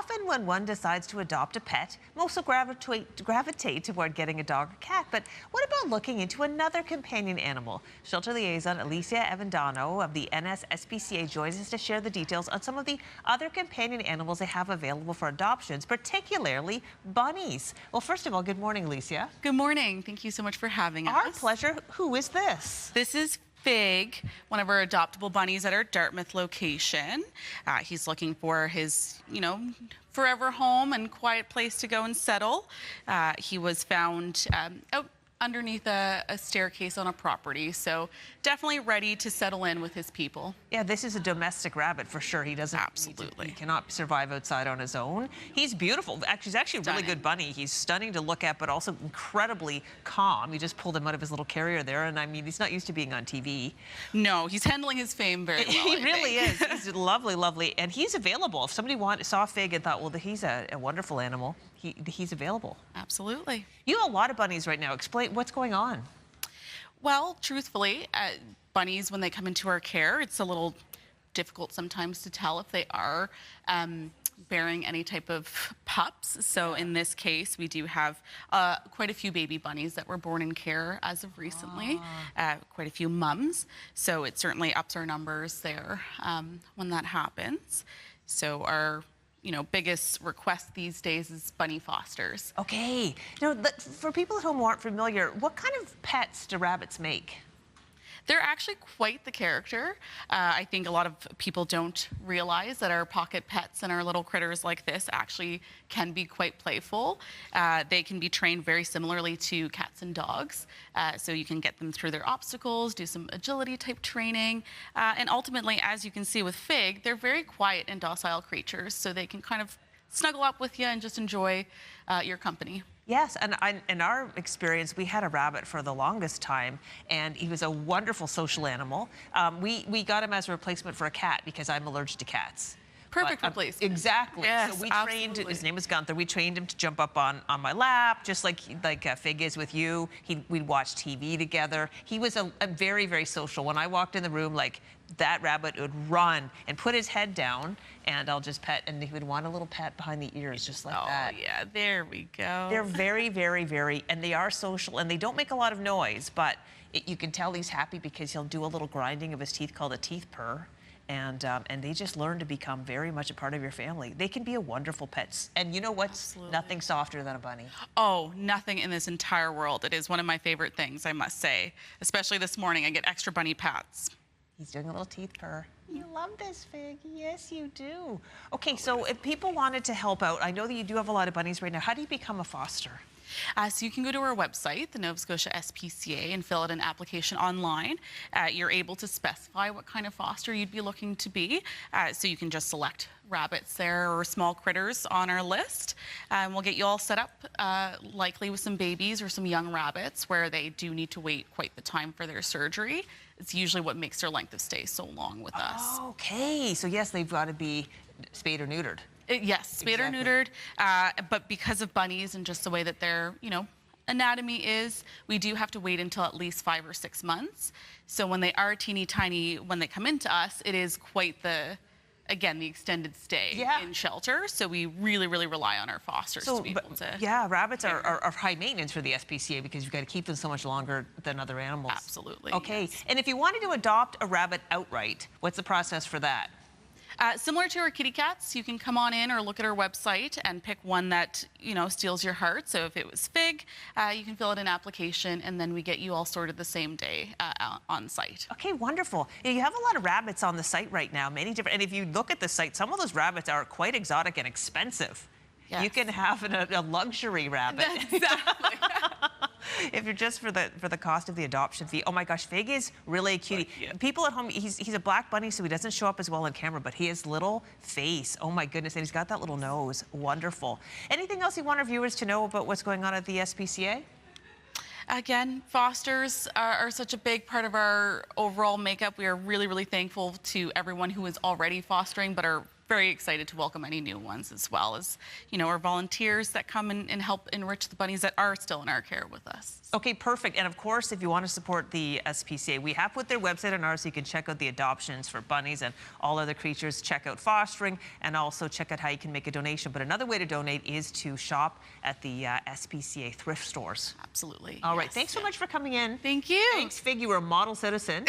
often when one decides to adopt a pet, most will gravitate toward getting a dog or cat. But what about looking into another companion animal? Shelter liaison Alicia Avendano of the NS SPCA joins us to share the details on some of the other companion animals they have available for adoptions, particularly bunnies. Well, first of all, good morning, Alicia. Good morning. Thank you so much for having us. Our pleasure. Who is this? This is Fig, one of our adoptable bunnies at our Dartmouth location. He's looking for his, forever home and quiet place to go and settle. He was found out underneath a staircase on a property, so definitely ready to settle in with his people. Yeah, this is a domestic rabbit for sure. He doesn't Absolutely. He cannot survive outside on his own. He's beautiful. Actually, he's actually a really good bunny. He's stunning to look at, but also incredibly calm. You just pulled him out of his little carrier there, and I mean, he's not used to being on TV. No, he's handling his fame very well. He really is. He's lovely, lovely, and he's available. If somebody saw Fig and thought, well, he's a wonderful animal, he's available. Absolutely. You have a lot of bunnies right now. Explain what's going on. Well, truthfully, bunnies, when they come into our care, it's a little difficult sometimes to tell if they are bearing any type of pups. So in this case, we do have quite a few baby bunnies that were born in care as of recently, quite a few mums. So it certainly ups our numbers there when that happens. So our biggest request these days is bunny fosters. Okay. For people at home who aren't familiar, what kind of pets do rabbits make? They're actually quite the character. I think a lot of people don't realize that our pocket pets and our little critters like this actually can be quite playful. They can be trained very similarly to cats and dogs. So you can get them through their obstacles, do some agility type training. And ultimately, as you can see with Fig, they're very quiet and docile creatures. So they can kind of snuggle up with you and just enjoy your company. Yes, and in our experience, we had a rabbit for the longest time, and he was a wonderful social animal. We got him as a replacement for a cat because I'm allergic to cats. Perfect replacement. Exactly. Yes, so we trained, his name was Gunther, we trained him to jump up on my lap, just like Fig is with you. We'd watch TV together. He was a very, very social. When I walked in the room, that rabbit would run and put his head down, and I'll just pet, and he would want a little pat behind the ears, just like that. Oh, yeah, there we go. They're very, very, very, and they are social, and they don't make a lot of noise, but you can tell he's happy because he'll do a little grinding of his teeth called a teeth purr. And they just learn to become very much a part of your family. They can be a wonderful pet. And you know what's nothing softer than a bunny? Oh, nothing in this entire world. It is one of my favorite things, I must say. Especially this morning, I get extra bunny pats. He's doing a little teeth purr. You love this, Fig. Yes, you do. Okay, so if people wanted to help out, I know that you do have a lot of bunnies right now. How do you become a foster? So you can go to our website, the Nova Scotia SPCA, and fill out an application online. You're able to specify what kind of foster you'd be looking to be. So you can just select rabbits there or small critters on our list. We'll get you all set up, likely with some babies or some young rabbits where they do need to wait quite the time for their surgery. It's usually what makes their length of stay so long with us. Okay, so yes, they've got to be spayed or neutered. Yes, spayed or neutered, but because of bunnies and just the way that their, anatomy is, we do have to wait until at least 5 or 6 months. So when they are teeny tiny, when they come into us, it is quite the extended stay in shelter. So we really, really rely on our fosters to be able to. Yeah, rabbits are high maintenance for the SPCA because you've got to keep them so much longer than other animals. Absolutely. Okay, yes. And if you wanted to adopt a rabbit outright, what's the process for that? Similar to our kitty cats, you can come on in or look at our website and pick one that, steals your heart. So if it was Fig, you can fill out an application and then we get you all sorted the same day on site. Okay, wonderful. You have a lot of rabbits on the site right now, many different, and if you look at the site, some of those rabbits are quite exotic and expensive. Yes. You can have a luxury rabbit. Exactly. If you're just for the cost of the adoption fee. Oh my gosh, Fig is really a cutie. Yeah. People at home, he's a black bunny, so he doesn't show up as well on camera, but he has little face. Oh my goodness, and he's got that little nose. Wonderful. Anything else you want our viewers to know about what's going on at the SPCA? Again, fosters are such a big part of our overall makeup. We are really, really thankful to everyone who is already fostering but are very excited to welcome any new ones, as well as, our volunteers that come and help enrich the bunnies that are still in our care with us. Okay, perfect. And of course, if you want to support the SPCA, we have put their website on ours so you can check out the adoptions for bunnies and all other creatures. Check out fostering and also check out how you can make a donation. But another way to donate is to shop at the SPCA thrift stores. Absolutely. All right. Thanks so much for coming in. Thank you. Thanks, Fig. You were a model citizen.